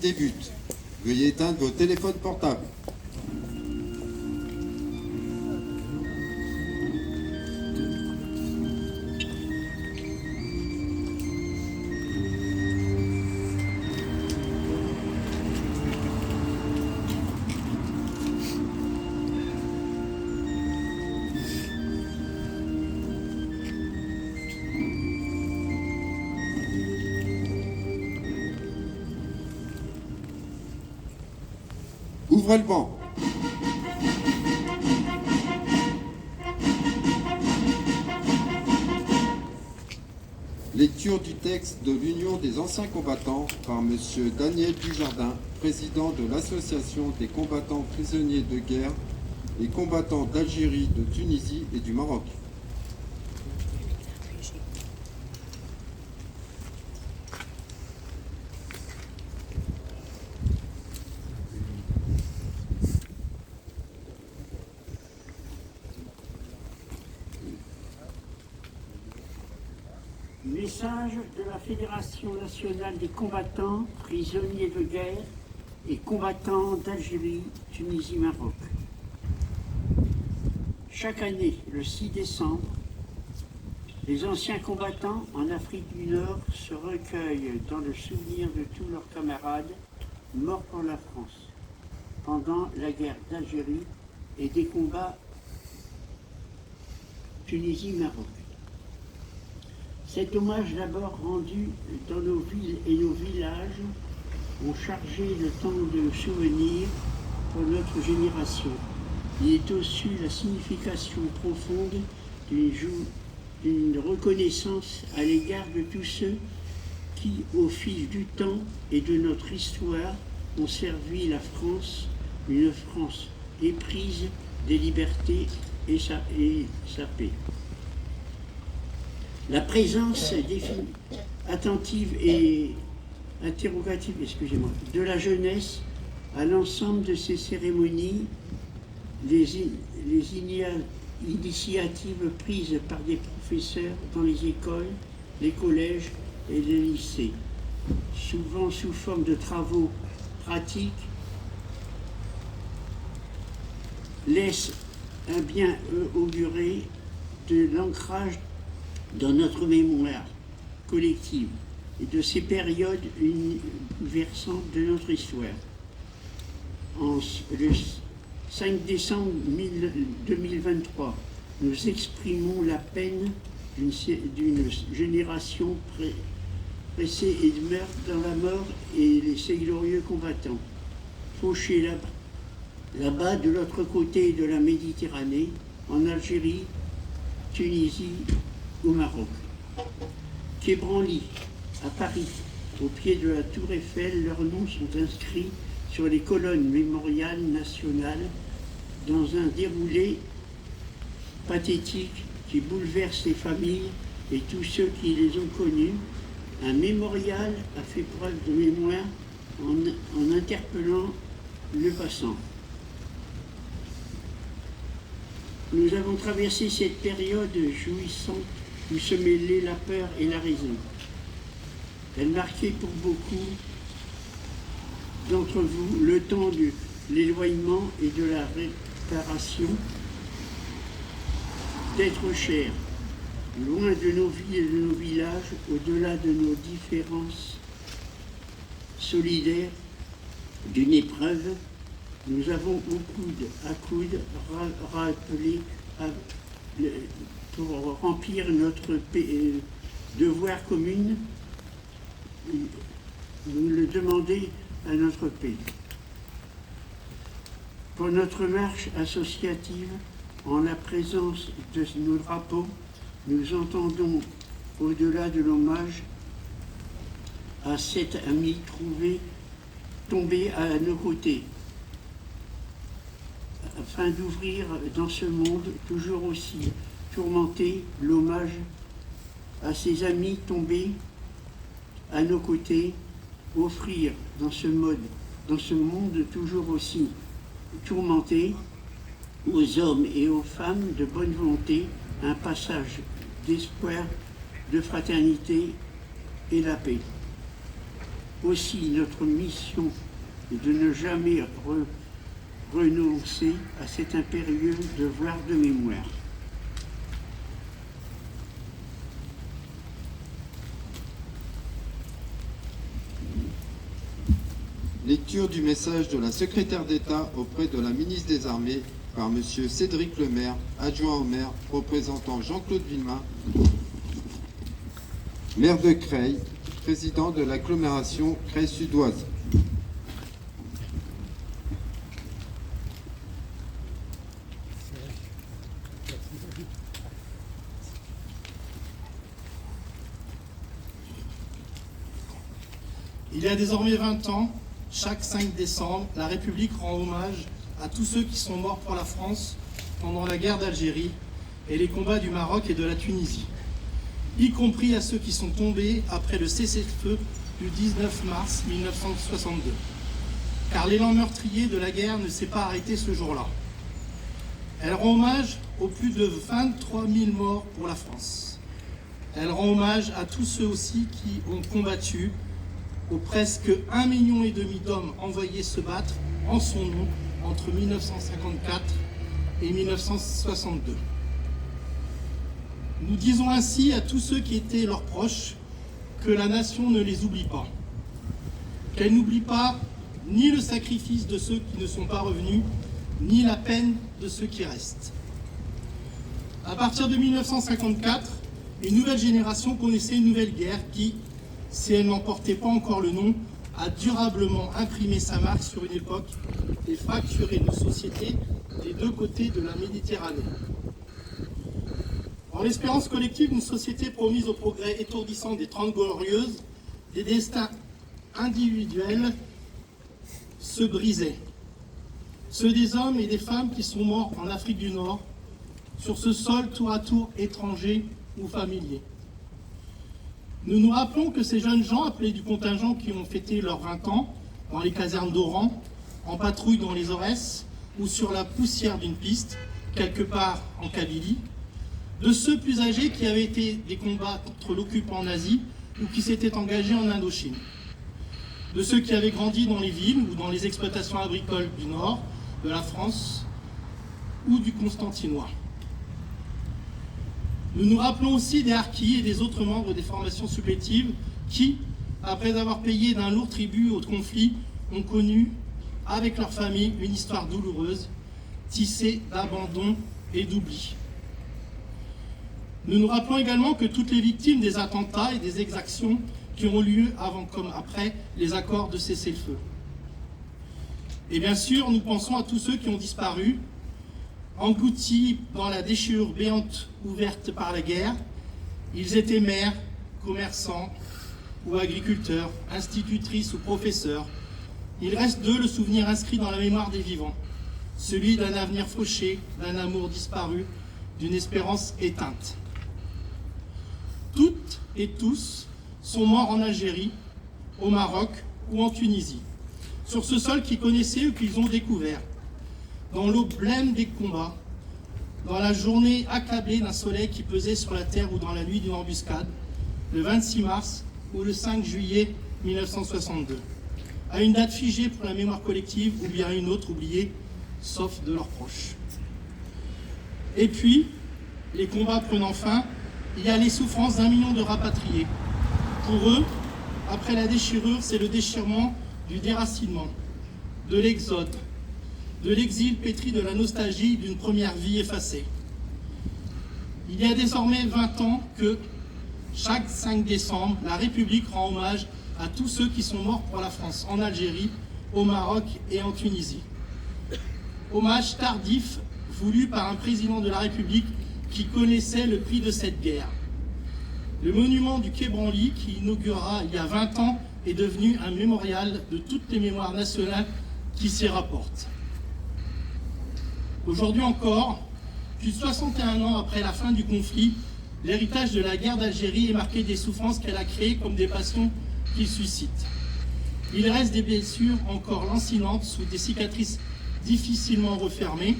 débute. Veuillez éteindre vos téléphones portables. Ouvrez le banc. Lecture du texte de l'Union des anciens combattants par M. Daniel Dujardin, président de l'Association des combattants prisonniers de guerre et combattants d'Algérie, de Tunisie et du Maroc. Message de la Fédération nationale des combattants, prisonniers de guerre et combattants d'Algérie, Tunisie, Maroc. Chaque année, le 6 décembre, les anciens combattants en Afrique du Nord se recueillent dans le souvenir de tous leurs camarades morts pour la France pendant la guerre d'Algérie et des combats Tunisie-Maroc. Cet hommage d'abord rendu dans nos villes et nos villages ont chargé le temps de souvenir pour notre génération. Il est aussi la signification profonde d'une reconnaissance à l'égard de tous ceux qui, au fil du temps et de notre histoire, ont servi la France, une France éprise des libertés et sa paix. La présence attentive et interrogative, de la jeunesse à l'ensemble de ces cérémonies, les initiatives prises par des professeurs dans les écoles, les collèges et les lycées, souvent sous forme de travaux pratiques, laissent un bien augurer de l'ancrage dans notre mémoire collective et de ces périodes versantes de notre histoire. Le 5 décembre 2023, nous exprimons la peine d'une génération pressée et de meurtre dans la mort et ces glorieux combattants, fauchés là-bas de l'autre côté de la Méditerranée, en Algérie, Tunisie, au Maroc. Quai Branly, à Paris, au pied de la Tour Eiffel, leurs noms sont inscrits sur les colonnes mémoriales nationales dans un déroulé pathétique qui bouleverse les familles et tous ceux qui les ont connus. Un mémorial a fait preuve de mémoire en interpellant le passant. Nous avons traversé cette période jouissante où se mêlaient la peur et la raison. Elle marquait pour beaucoup d'entre vous le temps de l'éloignement et de la réparation, d'être chers, loin de nos villes et de nos villages, au-delà de nos différences solidaires d'une épreuve. Nous avons au coude à coude rappelé pour remplir notre devoir commun, nous le demander à notre pays. Pour notre marche associative, en la présence de nos drapeaux, nous entendons, au-delà de l'hommage à cet ami tombé à nos côtés, afin d'ouvrir dans ce monde toujours aussi tourmenté l'hommage à ces amis tombés à nos côtés, offrir dans ce monde toujours aussi tourmenté aux hommes et aux femmes de bonne volonté un passage d'espoir, de fraternité et la paix. Aussi, notre mission est de ne jamais renoncer à cet impérieux devoir de mémoire. Lecture du message de la secrétaire d'État auprès de la ministre des Armées par M. Cédric Lemaire, adjoint au maire, représentant Jean-Claude Villemain, maire de Creil, président de l'agglomération Creil Sud-Ouest. Il y a désormais 20 ans, chaque 5 décembre, la République rend hommage à tous ceux qui sont morts pour la France pendant la guerre d'Algérie et les combats du Maroc et de la Tunisie, y compris à ceux qui sont tombés après le cessez-le-feu du 19 mars 1962. Car l'élan meurtrier de la guerre ne s'est pas arrêté ce jour-là. Elle rend hommage aux plus de 23 000 morts pour la France. Elle rend hommage à tous ceux aussi qui ont combattu, aux presque 1,5 million d'hommes envoyés se battre en son nom entre 1954 et 1962. Nous disons ainsi à tous ceux qui étaient leurs proches que la nation ne les oublie pas, qu'elle n'oublie pas ni le sacrifice de ceux qui ne sont pas revenus, ni la peine de ceux qui restent. À partir de 1954, une nouvelle génération connaissait une nouvelle guerre qui, si elle n'en portait pas encore le nom, a durablement imprimé sa marque sur une époque et fracturé nos sociétés des deux côtés de la Méditerranée. En l'espérance collective d'une société promise au progrès étourdissant des 30 Glorieuses, des destins individuels se brisaient. Ceux des hommes et des femmes qui sont morts en Afrique du Nord, sur ce sol tour à tour étranger ou familier. Nous nous rappelons que ces jeunes gens appelés du contingent qui ont fêté leurs 20 ans dans les casernes d'Oran, en patrouille dans les Aurès ou sur la poussière d'une piste, quelque part en Kabylie, de ceux plus âgés qui avaient été des combats contre l'occupant nazi ou qui s'étaient engagés en Indochine, de ceux qui avaient grandi dans les villes ou dans les exploitations agricoles du nord de la France ou du Constantinois. Nous nous rappelons aussi des harkis et des autres membres des formations supplétives qui, après avoir payé d'un lourd tribut au conflit, ont connu, avec leur famille, une histoire douloureuse, tissée d'abandon et d'oubli. Nous nous rappelons également que toutes les victimes des attentats et des exactions qui ont lieu avant comme après les accords de cessez-le-feu. Et bien sûr, nous pensons à tous ceux qui ont disparu, engloutis dans la déchirure béante ouverte par la guerre. Ils étaient mères, commerçants ou agriculteurs, institutrices ou professeurs. Il reste d'eux le souvenir inscrit dans la mémoire des vivants, celui d'un avenir fauché, d'un amour disparu, d'une espérance éteinte. Toutes et tous sont morts en Algérie, au Maroc ou en Tunisie, sur ce sol qu'ils connaissaient ou qu'ils ont découvert, dans l'eau blême des combats, dans la journée accablée d'un soleil qui pesait sur la terre ou dans la nuit d'une embuscade, le 26 mars ou le 5 juillet 1962, à une date figée pour la mémoire collective ou bien à une autre oubliée, sauf de leurs proches. Et puis, les combats prenant fin, il y a les souffrances d'1 million de rapatriés. Pour eux, après la déchirure, c'est le déchirement du déracinement, de l'exode, de l'exil pétri de la nostalgie d'une première vie effacée. Il y a désormais 20 ans que, chaque 5 décembre, la République rend hommage à tous ceux qui sont morts pour la France, en Algérie, au Maroc et en Tunisie. Hommage tardif, voulu par un président de la République qui connaissait le prix de cette guerre. Le monument du Quai Branly, qui inaugura il y a 20 ans, est devenu un mémorial de toutes les mémoires nationales qui s'y rapportent. Aujourd'hui encore, plus de 61 ans après la fin du conflit, l'héritage de la guerre d'Algérie est marqué des souffrances qu'elle a créées comme des passions qu'il suscite. Il reste des blessures encore lancinantes sous des cicatrices difficilement refermées.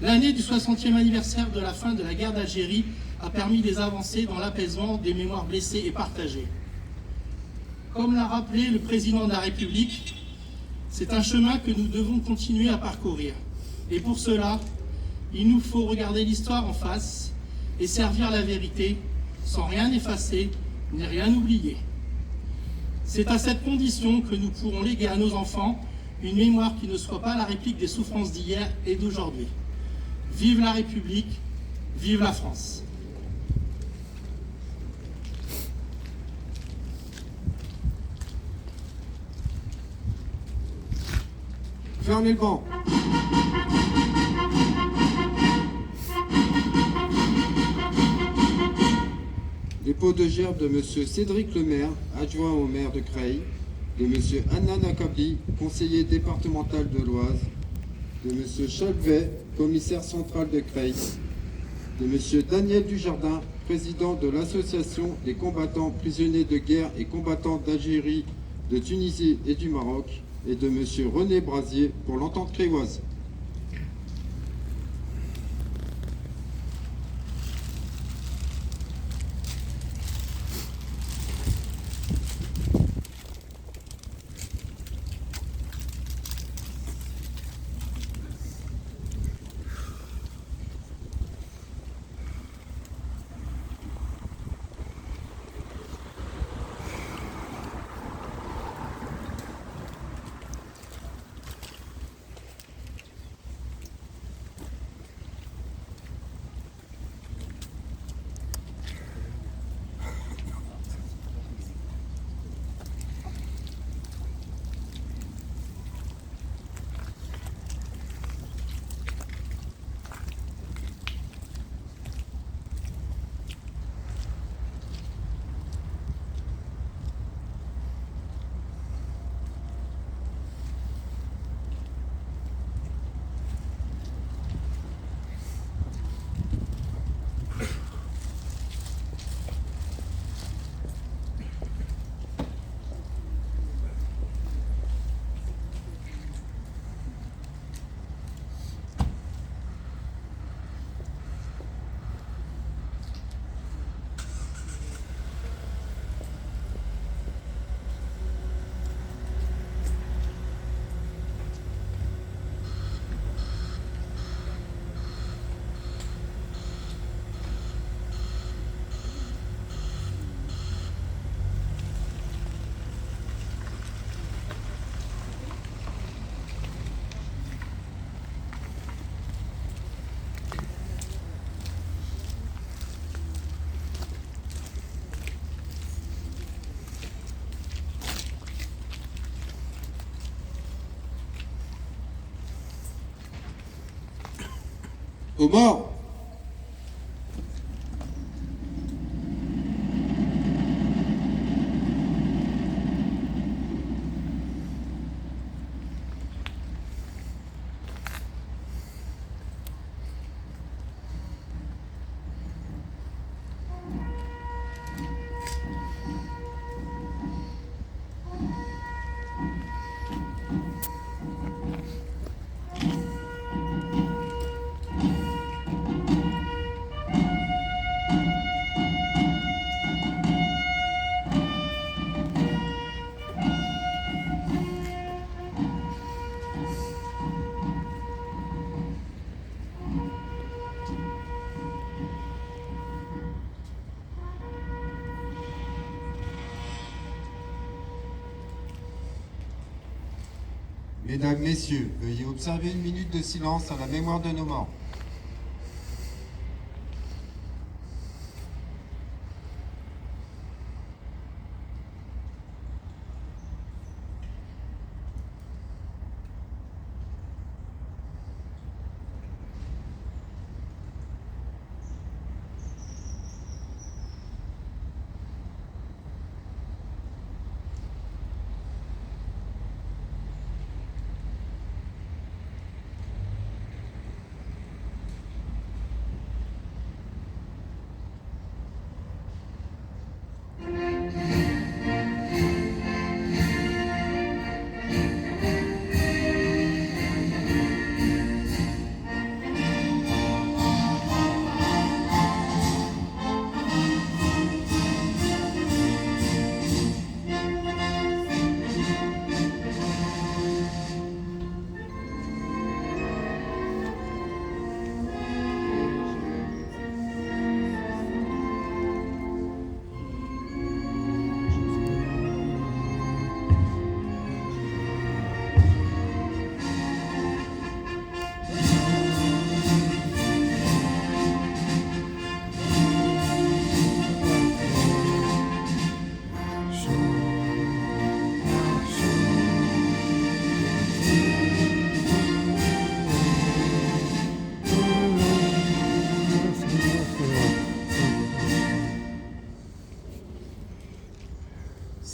L'année du 60e anniversaire de la fin de la guerre d'Algérie a permis des avancées dans l'apaisement des mémoires blessées et partagées. Comme l'a rappelé le président de la République, c'est un chemin que nous devons continuer à parcourir. Et pour cela, il nous faut regarder l'histoire en face et servir la vérité sans rien effacer ni rien oublier. C'est à cette condition que nous pourrons léguer à nos enfants une mémoire qui ne soit pas la réplique des souffrances d'hier et d'aujourd'hui. Vive la République, vive la France. Fermez le banc. Dépôt de gerbe de M. Cédric Lemaire, adjoint au maire de Creil, de M. Anna Nakabli, conseiller départemental de l'Oise, de M. Chalvet, commissaire central de Creil, de M. Daniel Dujardin, président de l'association des combattants prisonniers de guerre et combattants d'Algérie, de Tunisie et du Maroc, et de M. René Brasier pour l'entente créoise. Aux morts. Mesdames, Messieurs, veuillez observer une minute de silence à la mémoire de nos morts.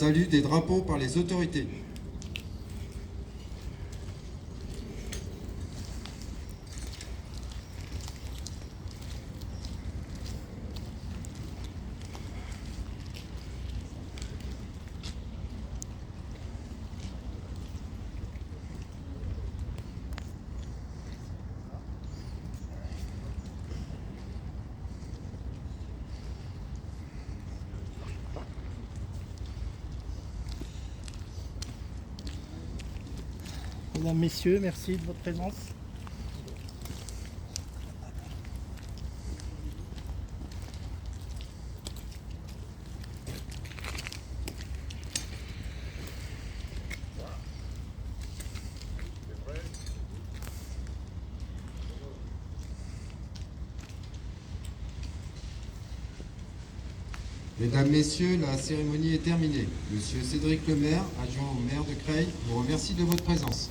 Salut des drapeaux par les autorités. Mesdames, Messieurs, merci de votre présence. Mesdames, Messieurs, la cérémonie est terminée. Monsieur Cédric Lemaire, adjoint au maire de Creil, vous remercie de votre présence.